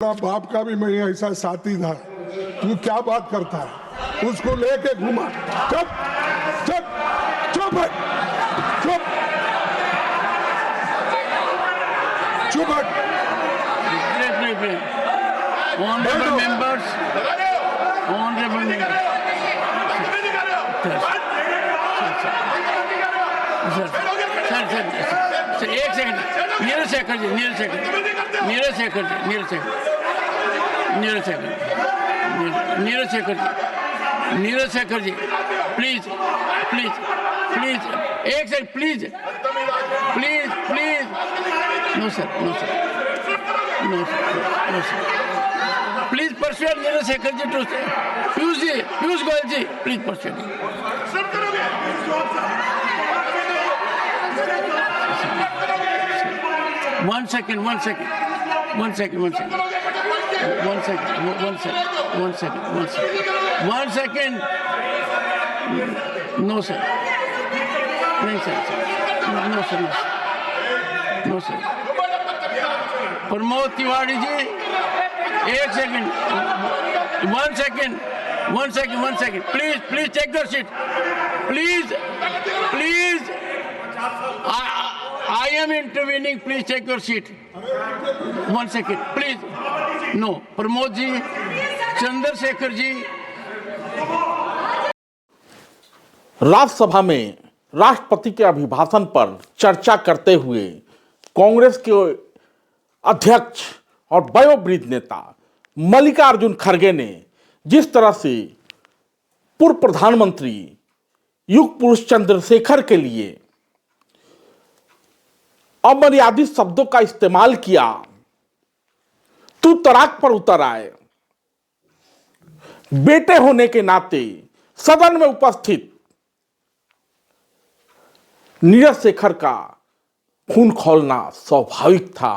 बाप का भी मैं ऐसा साथी था। तू क्या बात करता है? उसको लेके घुमा। चुप चुप चुप चुप चुप। Honorable members, honorable members. Sir एक second. Neeraj Shekhar ji, Neeraj Shekhar ji, please please please एक second, please please please. No sir, no sir, no sir, no sir. Please persuade Neeraj Shekhar ji to Piyush Goyal ji, please persuade. One second. No, sir. नहीं sir, no sir. Pramod Tiwari ji, एक second, one second, please take your seat, please. I am intervening. Please take your seat. 1 second, please. No, Pramod ji, Chandrashekhar जी। राज्यसभा में राष्ट्रपति के अभिभाषण पर चर्चा करते हुए कांग्रेस के अध्यक्ष और वयोवृद्ध नेता मल्लिकार्जुन खड़गे ने जिस तरह से पूर्व प्रधानमंत्री युग पुरुष चंद्रशेखर के लिए अमर्यादित शब्दों का इस्तेमाल किया, तू तड़ाक पर उतर आए। बेटे होने के नाते सदन में उपस्थित नीरज शेखर का खून खौलना स्वाभाविक था।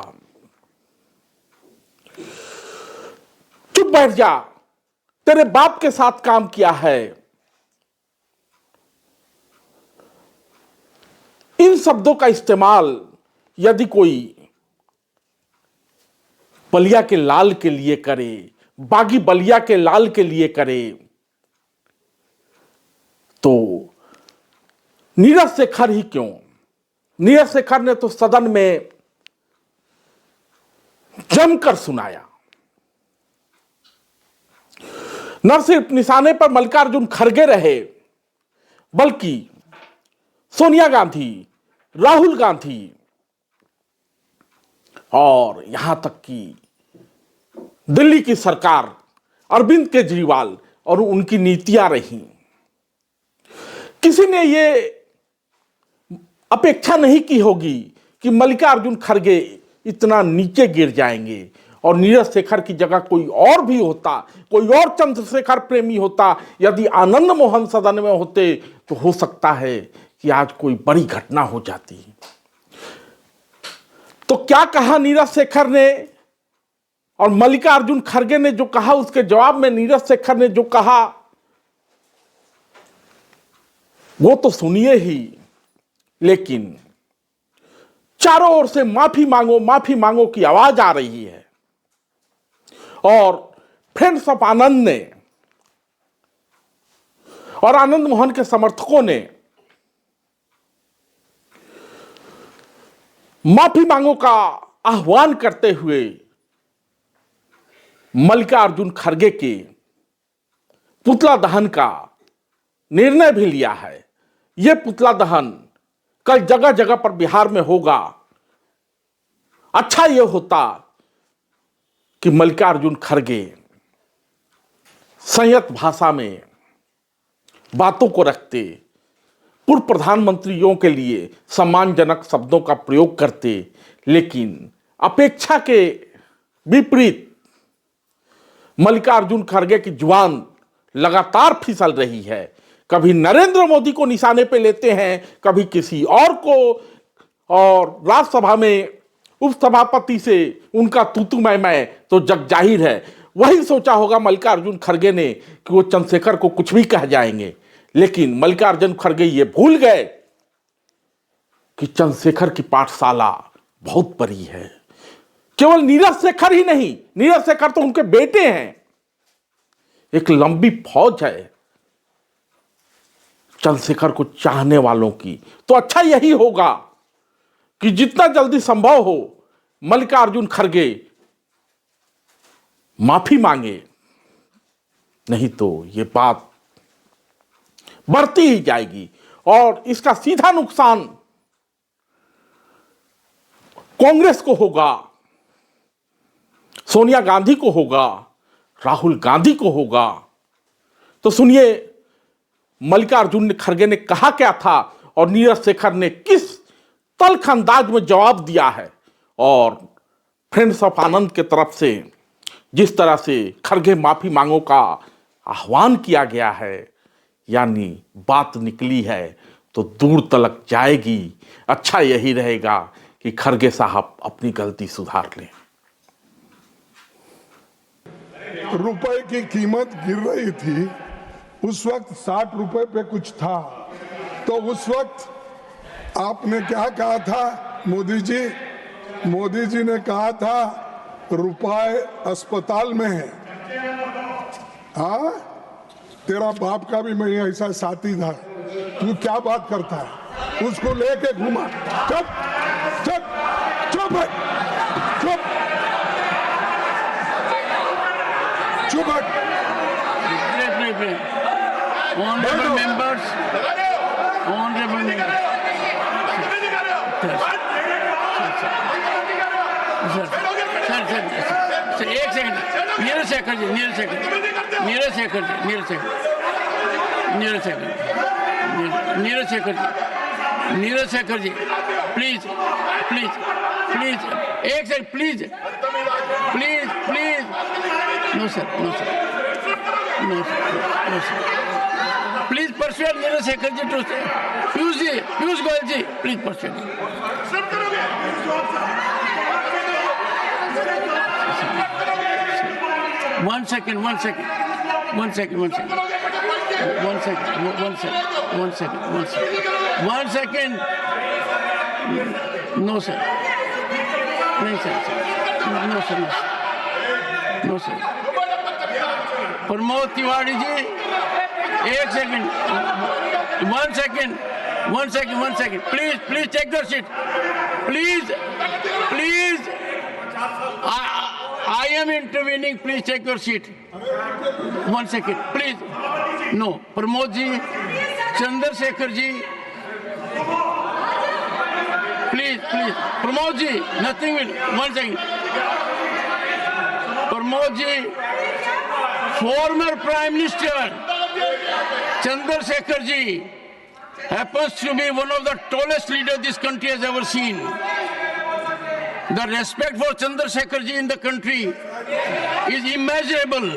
चुप बैठ जा, तेरे बाप के साथ काम किया है। इन शब्दों का इस्तेमाल यदि कोई बलिया के लाल के लिए करे, बागी बलिया के लाल के लिए करे, तो नीरज शेखर ही क्यों? नीरज शेखर ने तो सदन में जमकर सुनाया। न सिर्फ निशाने पर मल्लिकार्जुन खड़गे रहे, बल्कि सोनिया गांधी, राहुल गांधी और यहां तक कि दिल्ली की सरकार, अरविंद केजरीवाल और उनकी नीतियां रही। किसी ने यह अपेक्षा नहीं की होगी कि मल्लिकार्जुन खड़गे इतना नीचे गिर जाएंगे और नीरज शेखर की जगह कोई और भी होता, कोई और चंद्रशेखर प्रेमी होता, यदि आनंद मोहन सदन में होते तो हो सकता है कि आज कोई बड़ी घटना हो जाती। तो क्या कहा नीरज शेखर ने और मल्लिकार्जुन खड़गे ने जो कहा, उसके जवाब में नीरज शेखर ने जो कहा वो तो सुनिए ही। लेकिन चारों ओर से माफी मांगो की आवाज आ रही है और फ्रेंड्स ऑफ आनंद ने और आनंद मोहन के समर्थकों ने माफी मांगो का आह्वान करते हुए मल्लिकार्जुन खड़गे के पुतला दहन का निर्णय भी लिया है। यह पुतला दहन कल जगह जगह पर बिहार में होगा। अच्छा यह होता कि मल्लिकार्जुन खड़गे संयत भाषा में बातों को रखते, पूर्व प्रधानमंत्रियों के लिए सम्मानजनक शब्दों का प्रयोग करते, लेकिन अपेक्षा के विपरीत मल्लिकार्जुन खड़गे की जुबान लगातार फिसल रही है। कभी नरेंद्र मोदी को निशाने पे लेते हैं, कभी किसी और को, और राज्यसभा में उपसभापति से उनका तूतू मैं तो जग जाहिर है। वही सोचा होगा मल्लिकार्जुन खड़गे ने कि वो चंद्रशेखर को कुछ भी कह जाएंगे, लेकिन मल्लिकार्जुन खड़गे ये भूल गए कि चंद्रशेखर की पाठशाला बहुत बड़ी है। केवल नीरज शेखर ही नहीं, नीरज शेखर तो उनके बेटे हैं। एक लंबी फौज है चंद्रशेखर को चाहने वालों की। तो अच्छा यही होगा कि जितना जल्दी संभव हो मल्लिकार्जुन खड़गे माफी मांगे, नहीं तो ये बात बढ़ती ही जाएगी और इसका सीधा नुकसान कांग्रेस को होगा, सोनिया गांधी को होगा, राहुल गांधी को होगा। तो सुनिए मल्लिकार्जुन खड़गे ने कहा क्या था और नीरज शेखर ने किस तल्ख अंदाज में जवाब दिया है, और फ्रेंड्स ऑफ आनंद के तरफ से जिस तरह से खड़गे माफी मांगो का आह्वान किया गया है, यानी बात निकली है तो दूर तलक जाएगी। अच्छा यही रहेगा कि खड़गे साहब अपनी गलती सुधार लें। रुपए की कीमत गिर रही थी, उस वक्त 60 रुपए पे कुछ था, तो उस वक्त आपने क्या कहा था मोदी जी? मोदी जी ने कहा था रुपए अस्पताल में है। हाँ, तेरा बाप का भी मैं ऐसा साथी था। तू क्या बात करता है? उसको लेके घुमा। चुप चुप चुप चुप चुप। Honorable members, honorable members. Sir एक second, Neeraj Shekhar ji, Neeraj Shekhar ji, Neeraj Shekhar ji, Neeraj Shekhar, Neeraj Shekhar, Neeraj Shekhar ji, Neeraj Shekhar ji, please please please एक second, please please please. No sir, no sir, no sir, no sir. Please persuade Neeraj Shekhar ji to say. Piyush Goyal ji, please persuade him. One second. No, sir. No, sir. Pramod Tiwari ji, एक second, one second, please take your seat, please, I am intervening, please take your seat, 1 second, please, no, Pramod ji, Chandrashekhar ji, please, Pramod ji, nothing will, 1 second, Pramod ji, former Prime Minister Chandrasekhar ji happens to be one of the tallest leaders this country has ever seen. The respect for Chandrasekhar ji in the country is immeasurable.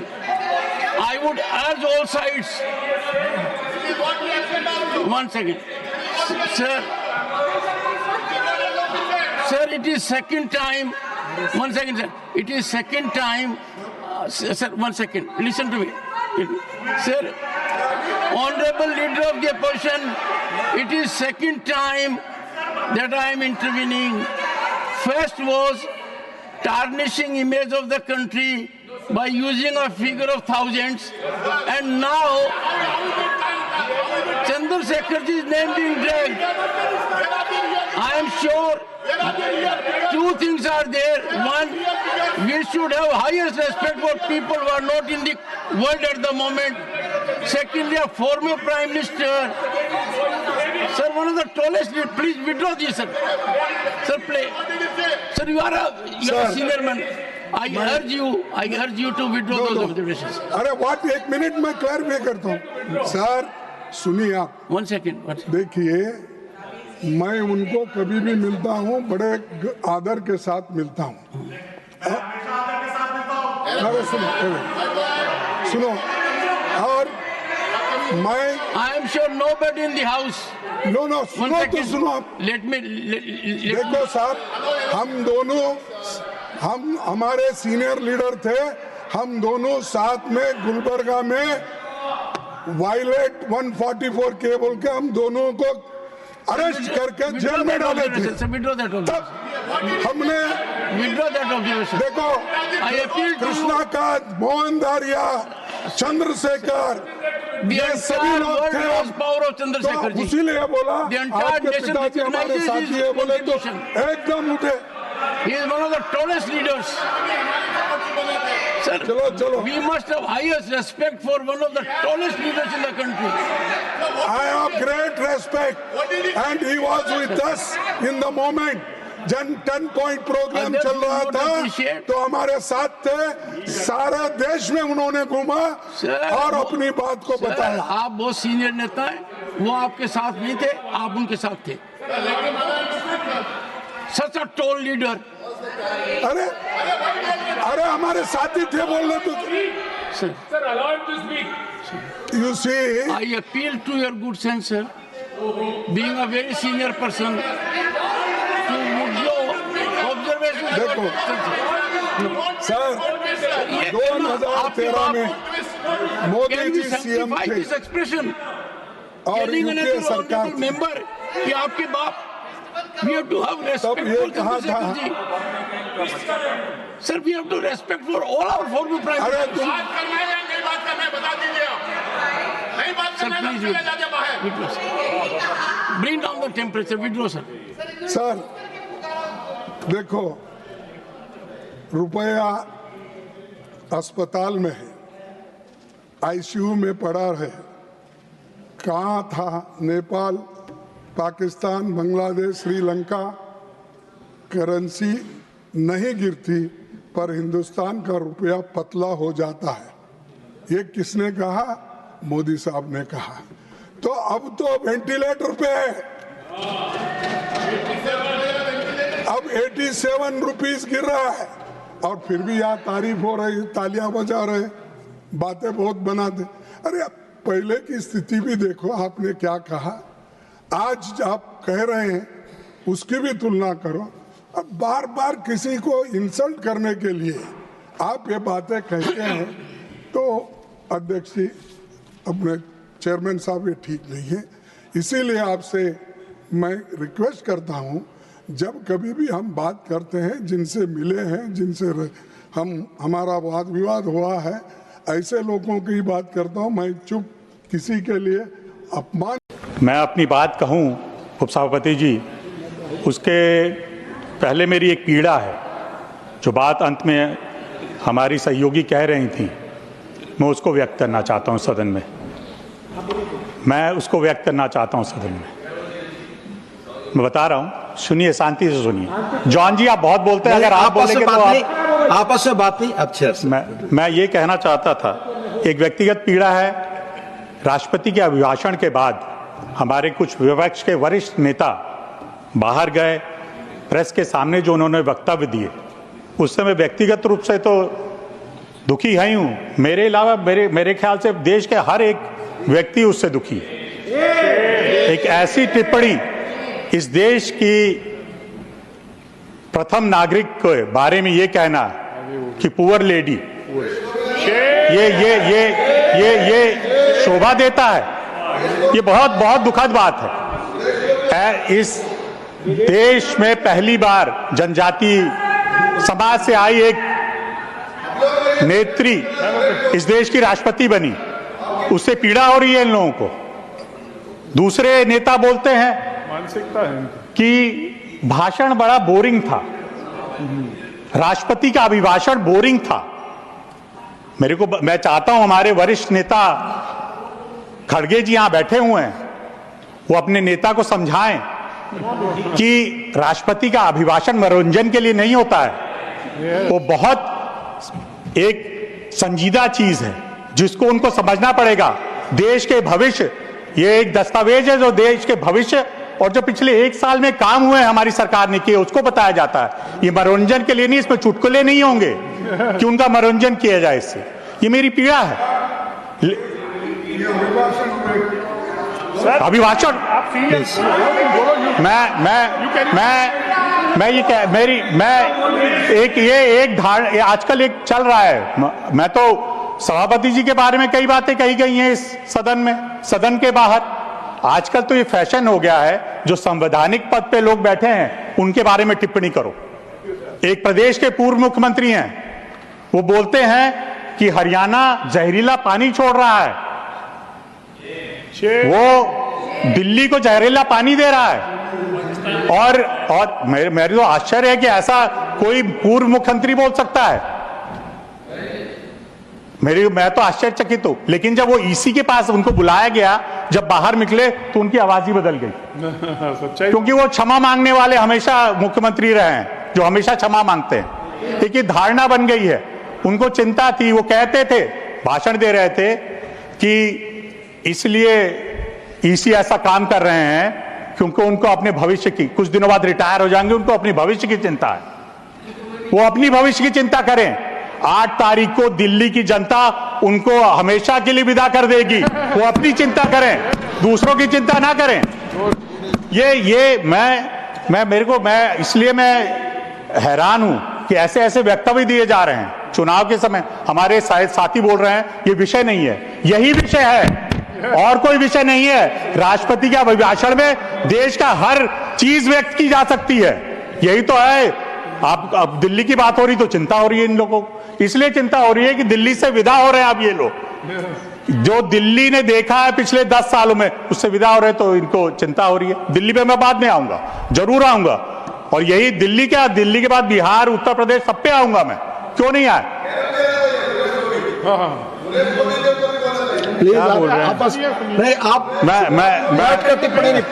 I would urge all sides. 1 second. Sir, it is second time. 1 second, sir. It is second time. Sir, 1 second. Listen to me. Sir, Honorable Leader of the Opposition, it is second time that I am intervening. First was tarnishing image of the country by using a figure of thousands, and now Chandrasekharji's name being dragged. I am sure two things are there. One, we should have highest respect for people who are not in the world at the moment. Secondly, a former Prime Minister. Sir, one of the tallest, please withdraw this, sir. Sir, play. Sir, you are a senior man. I urge you to withdraw those observations. अरे what, 1 minute में clarify करता हूँ। Sir सुनिए आप। 1 second. देखिए, मैं उनको कभी भी मिलता हूँ, बड़े आदर के साथ मिलता हूँ। अरे सुनो और मैं I am sure nobody in the house. No सुनो तो सुनो आप। देखो साहब, हम हमारे सीनियर लीडर थे, हम दोनों साथ में गुलबर्गा में वायलेट 144 के बोल के हम दोनों को अरेस्ट करके जेल में डाले थे। हमने Withdraw that observation. देखो I appeal to you. Krishnakant, Mohan Dariya, Chandrashekhar, The ये सभी entire लोग world थे। knows power of Chandrasekhar तो ji. इसीलिए बोला The entire आपके nation पिताजी हमारे recognizes साथी his है, बोले तो contribution. एकदम उठे। He is one of the tallest leaders. Sir, चलो चलो, we must have highest respect for one of the tallest leaders in the country. I have great respect and he was with us in the moment जन 10 point programme Others चल रहा will not था appreciate. तो हमारे साथ थे, सारा देश में उन्होंने घूमा Sir, और अपनी बात को सर, बताया। आप बहुत सीनियर नेता हैं, वो आपके साथ नहीं थे, आप उनके साथ थे। Such a tall leader. अरे अरे हमारे साथी थे बोलने तो। Sir, You see, I appeal to your good sense, sir. Being a very senior person, to withdraw observations. देखो, सर ये- 2013 में Modi Can ji we CM sanctify थे this expression? और Telling an यूपीए सरकार honorable थी। member कि आपके बाप, we have to have respect तब ये for कहा था। Chandrasekhar ji. Sir, we have to respect for all our former prime अरे ministers. तुम बात करना है या नहीं बात करना है बता दीजिए आप। नहीं बात Sir, करना है please तो चले जाइए बाहर। withdraw, sir. Bring down the temperature. Withdraw, sir. Sir देखो, रुपया अस्पताल में है, आईसीयू में पड़ा है, कहाँ था? नेपाल, पाकिस्तान, बांग्लादेश, श्रीलंका, करेंसी नहीं गिरती पर हिंदुस्तान का रुपया पतला हो जाता है। ये किसने कहा? मोदी साहब ने कहा। तो अब तो वेंटिलेटर पे है, अब 87 रुपीस गिर रहा है और फिर भी यहाँ तारीफ हो रही, तालियां बजा रहे, बातें बहुत बनाते। अरे अब पहले की स्थिति भी देखो, आपने क्या कहा, आज आप कह रहे हैं उसकी भी तुलना करो। अब बार बार किसी को इंसल्ट करने के लिए आप ये बातें कहते हैं तो अध्यक्ष जी, अपने चेयरमैन साहब, ये ठीक नहीं है। इसीलिए आपसे मैं रिक्वेस्ट करता हूं, जब कभी भी हम बात करते हैं, जिनसे मिले हैं, जिनसे हमारा वाद विवाद हुआ है, ऐसे लोगों की बात करता हूं। मैं चुप किसी के लिए अपमान। मैं अपनी बात कहूं उपसभापति जी, उसके पहले मेरी एक पीड़ा है, जो बात अंत में हमारी सहयोगी कह रही थी, मैं उसको व्यक्त करना चाहता हूं सदन में। मैं उसको व्यक्त करना चाहता हूं सदन में। मैं बता रहा हूं, सुनिए, शांति से सुनिए। जॉन जी, आप बहुत बोलते हैं, अगर आप बोलेंगे तो आपस में बात नहीं। अब चेयर, मैं ये कहना चाहता था, एक व्यक्तिगत पीड़ा है। राष्ट्रपति के अभिभाषण के बाद हमारे कुछ विपक्ष के वरिष्ठ नेता बाहर गए, प्रेस के सामने जो उन्होंने वक्तव्य दिए, उससे मैं व्यक्तिगत रूप से तो दुखी है ही हूं। मेरे अलावा मेरे ख्याल से देश के हर एक व्यक्ति उससे दुखी है। एक ऐसी टिप्पणी इस देश की प्रथम नागरिक के बारे में ये कहना कि पुअर लेडी, ये शोभा देता है। ये बहुत बहुत दुखद बात है। इस देश में पहली बार जनजाति समाज से आई एक नेत्री इस देश की राष्ट्रपति बनी, उससे पीड़ा हो रही है इन लोगों को। दूसरे नेता बोलते हैं कि भाषण बड़ा बोरिंग था, राष्ट्रपति का अभिभाषण बोरिंग था। मैं चाहता हूं हमारे वरिष्ठ नेता खड़गे जी यहां बैठे हुए हैं, वो अपने नेता को समझाएं कि राष्ट्रपति का अभिभाषण मनोरंजन के लिए नहीं होता है, वो बहुत एक संजीदा चीज है जिसको उनको समझना पड़ेगा। देश के भविष्य, ये एक दस्तावेज है जो देश के भविष्य और जो पिछले 1 साल में काम हुए हैं हमारी सरकार ने किए, उसको बताया जाता है। ये मनोरंजन के लिए नहीं, इसमें चुटकुले नहीं होंगे कि उनका मनोरंजन किया जाए। इससे ये मेरी पीड़ा है। अभिभाषण आजकल एक चल रहा है। मैं तो सभापति जी के बारे में कई बातें कही गई हैं इस सदन में, सदन के बाहर, आजकल तो ये फैशन हो गया है, जो संवैधानिक पद पे लोग बैठे हैं उनके बारे में टिप्पणी करो। एक प्रदेश के पूर्व मुख्यमंत्री हैं, वो बोलते हैं कि हरियाणा जहरीला पानी छोड़ रहा है, वो दिल्ली को जहरीला पानी दे रहा है। और मेरे तो आश्चर्य है कि ऐसा कोई पूर्व मुख्यमंत्री बोल सकता है। मैं तो आश्चर्यचकित हूं। लेकिन जब वो ईसी के पास उनको बुलाया गया, जब बाहर निकले तो उनकी आवाज ही बदल गई, क्योंकि वो क्षमा मांगने वाले हमेशा मुख्यमंत्री रहे हैं, जो हमेशा क्षमा मांगते हैं। एक धारणा बन गई है, उनको चिंता थी। वो कहते थे, भाषण दे रहे थे कि इसलिए ईसी ऐसा काम कर रहे हैं क्योंकि उनको अपने भविष्य की, कुछ दिनों बाद रिटायर हो जाएंगे, उनको अपनी भविष्य की चिंता है। वो अपनी भविष्य की चिंता करें। 8 तारीख को दिल्ली की जनता उनको हमेशा के लिए विदा कर देगी। वो अपनी चिंता करें, दूसरों की चिंता ना करें। मैं इसलिए हैरान हूं कि ऐसे ऐसे वक्तव्य दिए जा रहे हैं चुनाव के समय। हमारे साथी बोल रहे हैं ये विषय नहीं है, यही विषय है और कोई विषय नहीं है। राष्ट्रपति के अभिभाषण में देश का हर चीज व्यक्त की जा सकती है, यही तो है। अब दिल्ली की बात हो रही तो चिंता हो रही है इन लोगों को। इसलिए चिंता हो रही है कि दिल्ली से विदा हो रहे हैं अब ये लोग। जो दिल्ली ने देखा है पिछले 10 सालों में, उससे विदा हो रहे तो इनको चिंता हो रही है। दिल्ली पे मैं बाद में आऊंगा, जरूर आऊंगा। और यही दिल्ली के बाद बिहार, उत्तर प्रदेश, सब पे आऊंगा मैं। क्यों नहीं आया? प्लीज आपस नहीं, आप मैं टिप्पणी नहीं,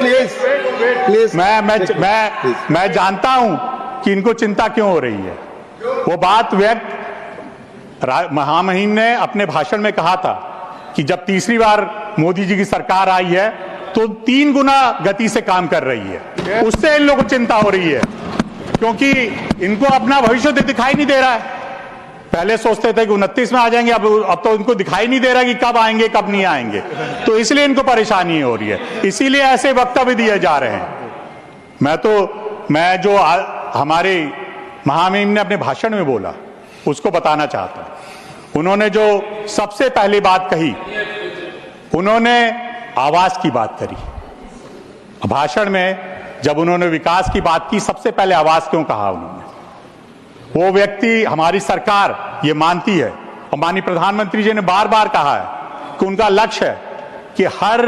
प्लीज। मैं जानता हूं कि इनको चिंता क्यों हो रही है। वो बात महामहिम ने अपने भाषण में कहा था कि जब तीसरी बार मोदी जी की सरकार आई है तो 3 गुना गति से काम कर रही है। उससे इन लोगों को चिंता हो रही है, क्योंकि इनको अपना भविष्य दिखाई नहीं दे रहा है। पहले सोचते थे कि 29 में आ जाएंगे, अब तो इनको दिखाई नहीं दे रहा कि कब आएंगे कब नहीं आएंगे। तो इसलिए इनको परेशानी हो रही है, इसीलिए ऐसे वक्तव्य दिए जा रहे हैं। मैं जो हमारे महामहिम ने अपने भाषण में बोला उसको बताना चाहता हूं। उन्होंने जो सबसे पहली बात कही, उन्होंने आवास की बात करी। भाषण में जब उन्होंने विकास की बात की, सबसे पहले आवास क्यों कहा उन्होंने? वो व्यक्ति, हमारी सरकार ये मानती है और माननीय प्रधानमंत्री जी ने बार बार कहा है कि उनका लक्ष्य है कि हर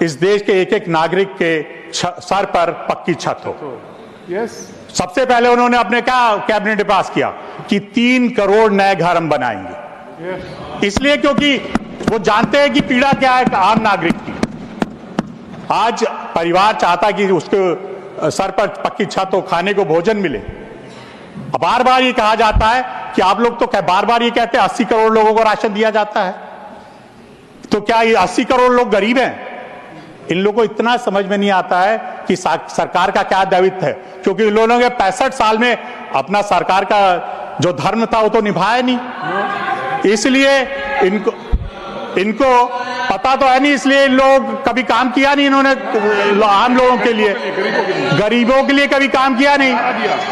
इस देश के एक नागरिक के सर पर पक्की छत हो। सबसे पहले उन्होंने अपने क्या कैबिनेट में पास किया कि 3 करोड़ नए घर हम बनाएंगे। इसलिए क्योंकि वो जानते हैं कि पीड़ा क्या है आम नागरिक की। आज परिवार चाहता कि उसके सर पर पक्की छत हो, खाने को भोजन मिले। बार बार ये कहा जाता है कि आप लोग तो बार बार ये कहते हैं 80 करोड़ लोगों को राशन दिया जाता है, तो क्या ये 80 करोड़ लोग गरीब हैं? इन लोगों को इतना समझ में नहीं आता है कि सरकार का क्या दायित्व है, क्योंकि इन लोगों ने 65 साल में अपना सरकार का जो धर्म था वो तो निभाया नहीं। इसलिए इनको पता तो है नहीं, इसलिए इन लोग कभी काम किया नहीं। इन्होंने आम लोगों के लिए, गरीबों के लिए कभी काम किया नहीं।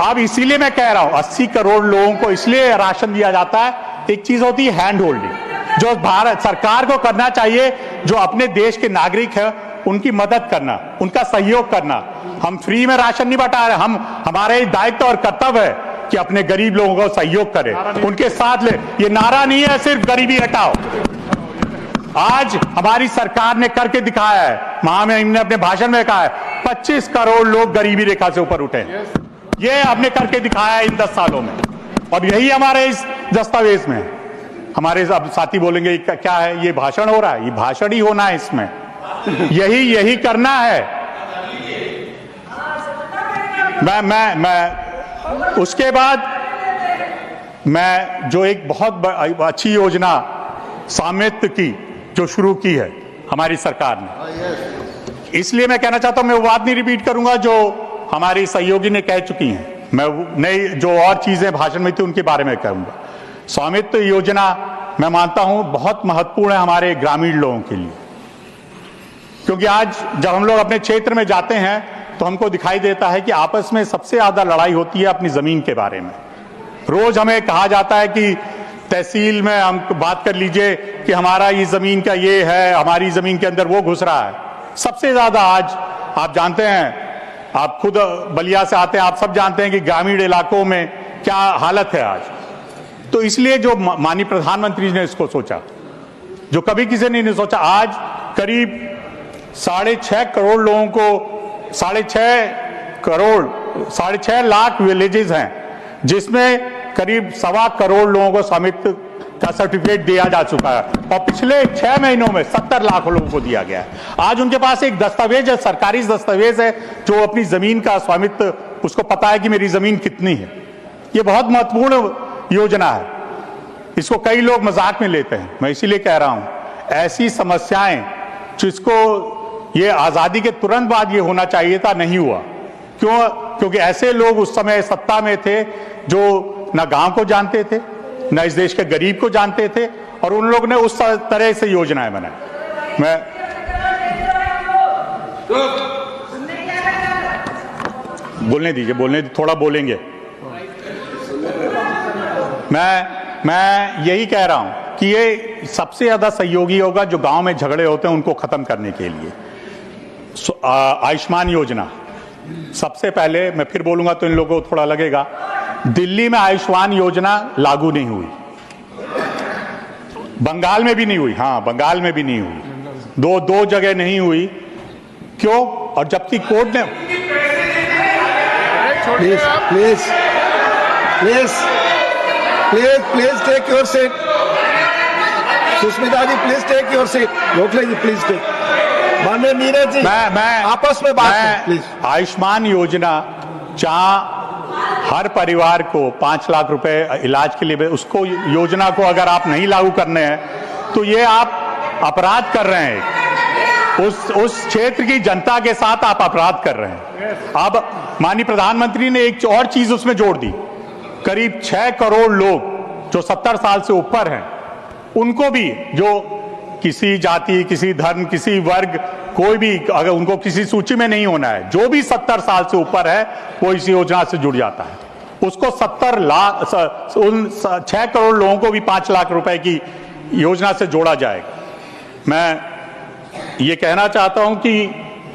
अब इसीलिए मैं कह रहा हूं 80 करोड़ लोगों को इसलिए राशन दिया जाता है। एक चीज होती है हैंड होल्डिंग, जो भारत सरकार को करना चाहिए, जो अपने देश के नागरिक है उनकी मदद करना, उनका सहयोग करना। हम फ्री में राशन नहीं बटा रहे, हमारे दायित्व और कर्तव्य है कि अपने गरीब लोगों को सहयोग करें, उनके साथ ले। ये नारा नहीं है सिर्फ गरीबी हटाओ। आज हमारी सरकार ने करके दिखाया है। महामहिम ने अपने भाषण में कहा है 25 करोड़ लोग गरीबी रेखा से ऊपर उठे। ये हमने करके दिखाया है इन 10 सालों में, और यही हमारे इस दस्तावेज में है। हमारे अब साथी बोलेंगे क्या है, ये भाषण हो रहा है? ये भाषण ही होना है, इसमें यही करना है। मैं उसके बाद मैं जो एक बहुत अच्छी योजना स्वामित्व की जो शुरू की है हमारी सरकार ने, इसलिए मैं कहना चाहता हूं, मैं वो बात नहीं रिपीट करूंगा जो हमारी सहयोगी ने कह चुकी हैं। मैं नई जो और चीजें भाषण में थी उनके बारे में कहूंगा। स्वामित्व योजना मैं मानता हूं बहुत महत्वपूर्ण है हमारे ग्रामीण लोगों के लिए, क्योंकि आज जब हम लोग अपने क्षेत्र में जाते हैं तो हमको दिखाई देता है कि आपस में सबसे ज्यादा लड़ाई होती है अपनी जमीन के बारे में। रोज हमें कहा जाता है कि तहसील में हम बात कर लीजिए कि हमारा ये जमीन का ये है, हमारी जमीन के अंदर वो घुस रहा है। सबसे ज्यादा आज आप जानते हैं, आप खुद बलिया से आते हैं, आप सब जानते हैं कि ग्रामीण इलाकों में क्या हालत है आज। तो इसलिए जो माननीय प्रधानमंत्री ने इसको सोचा, जो कभी किसी ने नहीं सोचा। आज करीब 6.5 करोड़ लोगों को 6.5 लाख विलेजेस हैं, जिसमें करीब 1.25 करोड़ लोगों को स्वामित्व का सर्टिफिकेट दिया जा चुका है और पिछले 6 महीनों में 70 लाख लोगों को दिया गया है। आज उनके पास एक दस्तावेज है, सरकारी दस्तावेज है, जो अपनी जमीन का स्वामित्व, उसको पता है कि मेरी जमीन कितनी है। ये बहुत महत्वपूर्ण योजना है, इसको कई लोग मजाक में लेते हैं। मैं इसीलिए कह रहा हूं, ऐसी समस्याएं जिसको ये आजादी के तुरंत बाद ये होना चाहिए था, नहीं हुआ। क्यों? क्योंकि ऐसे लोग उस समय सत्ता में थे जो ना गांव को जानते थे, ना इस देश के गरीब को जानते थे, और उन लोगों ने उस तरह से योजनाएं बनाई। मैं बोलने दीजिए, थोड़ा बोलेंगे। मैं यही कह रहा हूं कि ये सबसे ज्यादा सहयोगी होगा जो गांव में झगड़े होते हैं उनको खत्म करने के लिए। आयुष्मान योजना, सबसे पहले मैं फिर बोलूंगा तो इन लोगों को थोड़ा लगेगा, दिल्ली में आयुष्मान योजना लागू नहीं हुई, बंगाल में भी नहीं हुई। हाँ, बंगाल में भी नहीं हुई, दो जगह नहीं हुई। क्यों? और जबकि कोर्ट ने please take your seat. Sushmita ji please take your seat. Gokhale ji please take. माननीय नीरज जी, मैं आपस में बात प्लीज। आयुष्मान योजना, जहां हर परिवार को 5 लाख रुपए इलाज के लिए, उसको योजना को अगर आप नहीं लागू करने हैं तो ये आप अपराध कर रहे हैं। उस क्षेत्र की जनता के साथ आप अपराध कर रहे हैं। अब माननीय प्रधानमंत्री ने एक और चीज उसमें जोड़ दी, करीब 6 करोड़ लोग जो 70 साल से ऊपर हैं, उनको भी, जो किसी जाति, किसी धर्म, किसी वर्ग, कोई भी, अगर उनको किसी सूची में नहीं होना है, जो भी 70 साल से ऊपर है वो इस योजना से जुड़ जाता है। उसको 70 लाख, उन 6 करोड़ लोगों को भी 5 लाख रुपए की योजना से जोड़ा जाएगा। मैं ये कहना चाहता हूं कि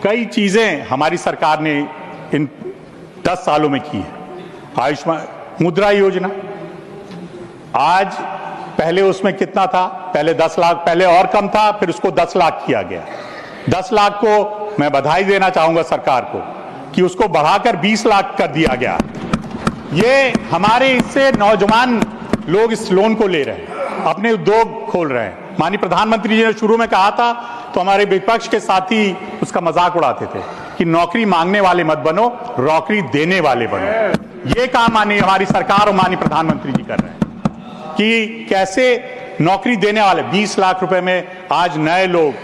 कई चीजें हमारी सरकार ने इन 10 सालों में की है। आयुष्मान मुद्रा योजना, आज पहले उसमें कितना था? पहले 10 लाख, पहले और कम था, फिर उसको 10 लाख किया गया। 10 लाख को मैं बधाई देना चाहूंगा सरकार को कि उसको बढ़ाकर 20 लाख कर दिया गया। ये हमारे इससे नौजवान लोग इस लोन को ले रहे हैं, अपने उद्योग खोल रहे हैं। माननीय प्रधानमंत्री जी ने शुरू में कहा था तो हमारे विपक्ष के साथी उसका मजाक उड़ाते थे कि नौकरी मांगने वाले मत बनो, नौकरी देने वाले बनो। ये काम माननीय हमारी सरकार और माननीय प्रधानमंत्री जी कर रहे हैं कि कैसे नौकरी देने वाले 20 लाख रुपए में आज नए लोग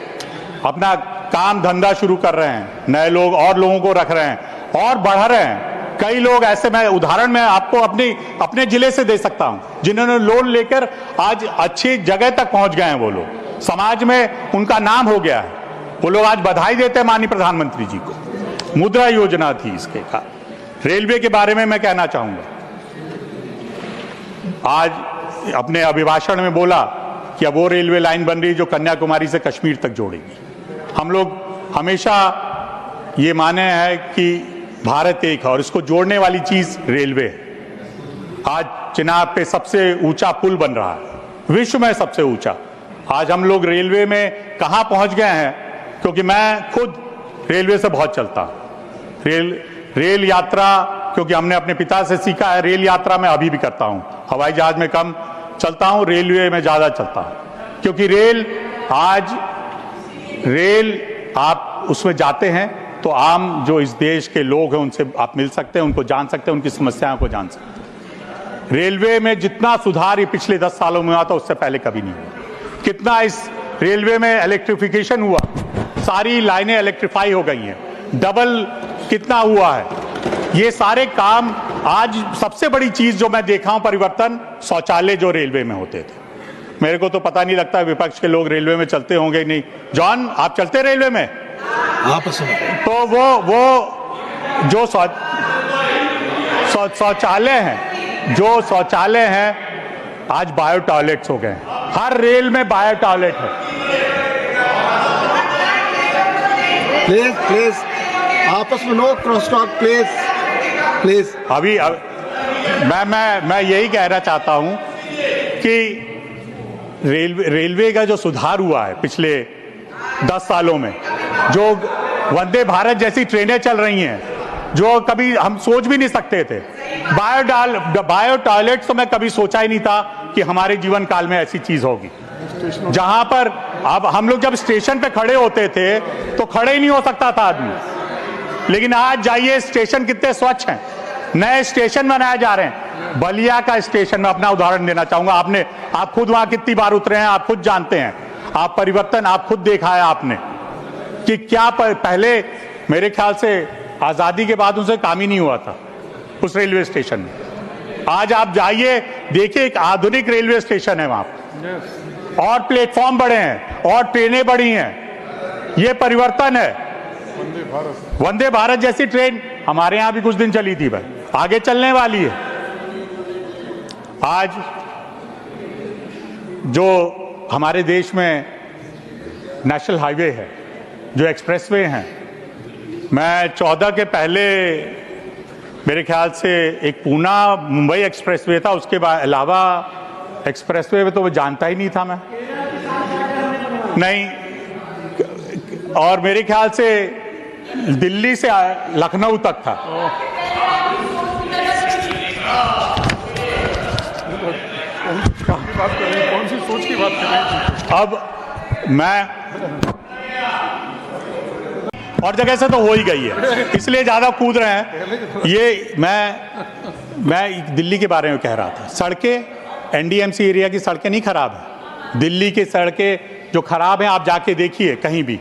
अपना काम धंधा शुरू कर रहे हैं, नए लोग और लोगों को रख रहे हैं और बढ़ रहे हैं। कई लोग ऐसे, मैं उदाहरण में आपको अपने जिले से दे सकता हूं, जिन्होंने लोन लेकर आज अच्छी जगह तक पहुंच गए हैं। वो लोग समाज में उनका नाम हो गया है, वो लोग आज बधाई देते हैं माननीय प्रधानमंत्री जी को। मुद्रा योजना थी इसके का। रेलवे के बारे में मैं कहना चाहूंगा, आज अपने अभिभाषण में बोला कि अब वो रेलवे लाइन बन रही जो कन्याकुमारी से कश्मीर तक जोड़ेगी। हम लोग हमेशा ये माने हैं कि भारत एक है और इसको जोड़ने वाली चीज रेलवे है। आज चिनाब पे सबसे ऊंचा पुल बन रहा है, विश्व में सबसे ऊंचा। आज हम लोग रेलवे में कहां पहुंच गए हैं, क्योंकि मैं खुद रेलवे से बहुत चलता हूं। रेल यात्रा, क्योंकि हमने अपने पिता से सीखा है, रेल यात्रा मैं अभी भी करता हूं। हवाई जहाज में कम चलता हूं, रेलवे में ज्यादा चलता हूं, क्योंकि रेल आप उसमें जाते हैं तो आम जो इस देश के लोग हैं उनसे आप मिल सकते हैं, उनको जान सकते हैं, उनकी समस्याओं को जान सकते हैं। रेलवे में जितना सुधार ये पिछले 10 सालों में हुआ था उससे पहले कभी नहीं हुआ। कितना इस रेलवे में इलेक्ट्रिफिकेशन हुआ, सारी लाइनें इलेक्ट्रीफाई हो गई हैं, डबल कितना हुआ है। ये सारे काम, आज सबसे बड़ी चीज जो मैं देखा हूं परिवर्तन, शौचालय जो रेलवे में होते थे। मेरे को तो पता नहीं लगता विपक्ष के लोग रेलवे में चलते होंगे नहीं। जॉन, आप चलते रेलवे में? तो वो जो शौचालय हैं, जो शौचालय हैं आज बायो टॉयलेट्स हो गए। हर रेल में बायो टॉयलेट है। प्लीज आपस में नो क्रॉस टॉक प्लीज। अभी मैं यही कहना चाहता हूं कि रेलवे का जो सुधार हुआ है पिछले 10 सालों में, जो वंदे भारत जैसी ट्रेनें चल रही हैं जो कभी हम सोच भी नहीं सकते थे, बायो टॉयलेट्स तो मैं कभी सोचा ही नहीं था कि हमारे जीवन काल में ऐसी चीज होगी, जहां पर अब हम लोग जब स्टेशन पे खड़े होते थे तो खड़े ही नहीं हो सकता था आदमी, लेकिन आज जाइए स्टेशन कितने स्वच्छ हैं, नए स्टेशन बनाए जा रहे हैं। बलिया का स्टेशन में अपना उदाहरण देना चाहूंगा, आप खुद वहां कितनी बार उतरे हैं, आप खुद जानते हैं, आप परिवर्तन आप खुद देखा है आपने कि क्या पहले मेरे ख्याल से आजादी के बाद उनसे काम ही नहीं हुआ था उस रेलवे स्टेशन में। आज आप जाइए देखिए, एक आधुनिक रेलवे स्टेशन है वहां पर, और प्लेटफॉर्म बड़े हैं और ट्रेनें बड़ी हैं, ये परिवर्तन है। वंदे भारत जैसी ट्रेन हमारे यहां भी कुछ दिन चली थी भाई, आगे चलने वाली है। आज जो हमारे देश में नेशनल हाईवे है, जो एक्सप्रेसवे हैं, मैं 14 के पहले मेरे ख्याल से एक पूना मुंबई एक्सप्रेसवे था, उसके अलावा एक्सप्रेसवे में तो वो जानता ही नहीं था मैं, नहीं। और मेरे ख्याल से दिल्ली से लखनऊ तक था। कौन सी सोच की बात कर रहे हैं? अब मैं और जगह से तो हो ही गई है, इसलिए ज्यादा कूद रहे हैं। ये मैं दिल्ली के बारे में कह रहा था, सड़कें एनडीएमसी एरिया की सड़कें नहीं खराब है, दिल्ली की सड़कें जो खराब हैं आप जाके देखिए, कहीं भी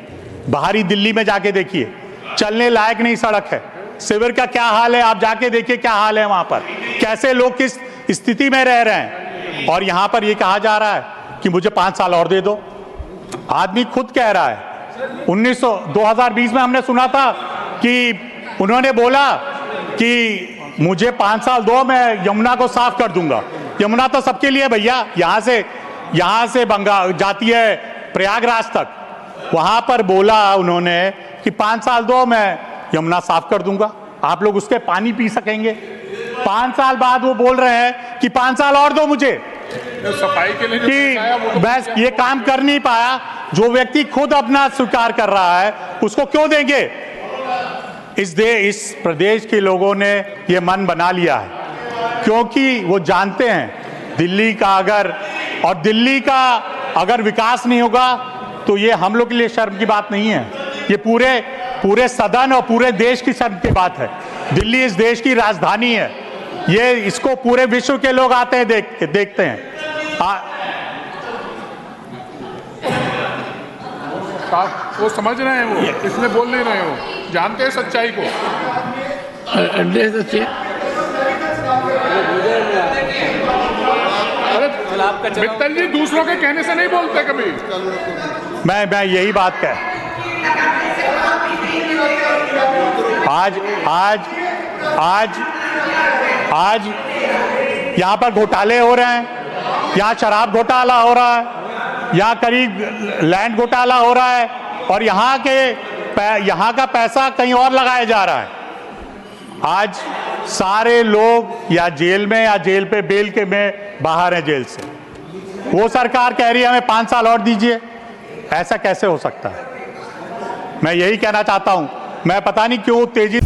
बाहरी दिल्ली में जाके देखिए, चलने लायक नहीं सड़क है। शिविर का क्या हाल है आप जाके देखिए, क्या हाल है वहां पर, कैसे लोग किस स्थिति में रह रहे हैं। और यहां पर ये कहा जा रहा है कि मुझे 5 साल और दे दो, आदमी खुद कह रहा है। 2020 में हमने सुना था कि उन्होंने बोला कि मुझे 5 साल दो, मैं यमुना को साफ कर दूंगा। यमुना तो सबके लिए भैया, यहां से बंगाल जाती है प्रयागराज तक, वहां पर बोला उन्होंने कि 5 साल दो, मैं यमुना साफ कर दूंगा, आप लोग उसके पानी पी सकेंगे। 5 साल बाद वो बोल रहे हैं कि 5 साल और दो मुझे, सफाई के लिए कि बस ये काम कर नहीं पाया। जो व्यक्ति खुद अपना स्वीकार कर रहा है उसको क्यों देंगे? इस प्रदेश के लोगों ने ये मन बना लिया है, क्योंकि वो जानते हैं दिल्ली का अगर विकास नहीं होगा तो ये हम लोग के लिए शर्म की बात नहीं है, ये पूरे सदन और पूरे देश की शर्म की बात है। दिल्ली इस देश की राजधानी है, ये इसको पूरे विश्व के लोग आते हैं देखते हैं। वो समझ रहे हैं, वो इसलिए बोल नहीं रहे हो, जानते हैं सच्चाई को। अरे मित्तल जी दूसरों के कहने से नहीं बोलते कभी। मैं यही बात कह, आज यहाँ पर घोटाले हो रहे हैं, यहाँ शराब घोटाला हो रहा है, यहाँ करीब लैंड घोटाला हो रहा है, और यहाँ का पैसा कहीं और लगाया जा रहा है। आज सारे लोग या जेल में या जेल पे बेल के में बाहर हैं जेल से, वो सरकार कह रही है हमें 5 साल और दीजिए। ऐसा कैसे हो सकता है? मैं यही कहना चाहता हूं, मैं पता नहीं क्यों तेजी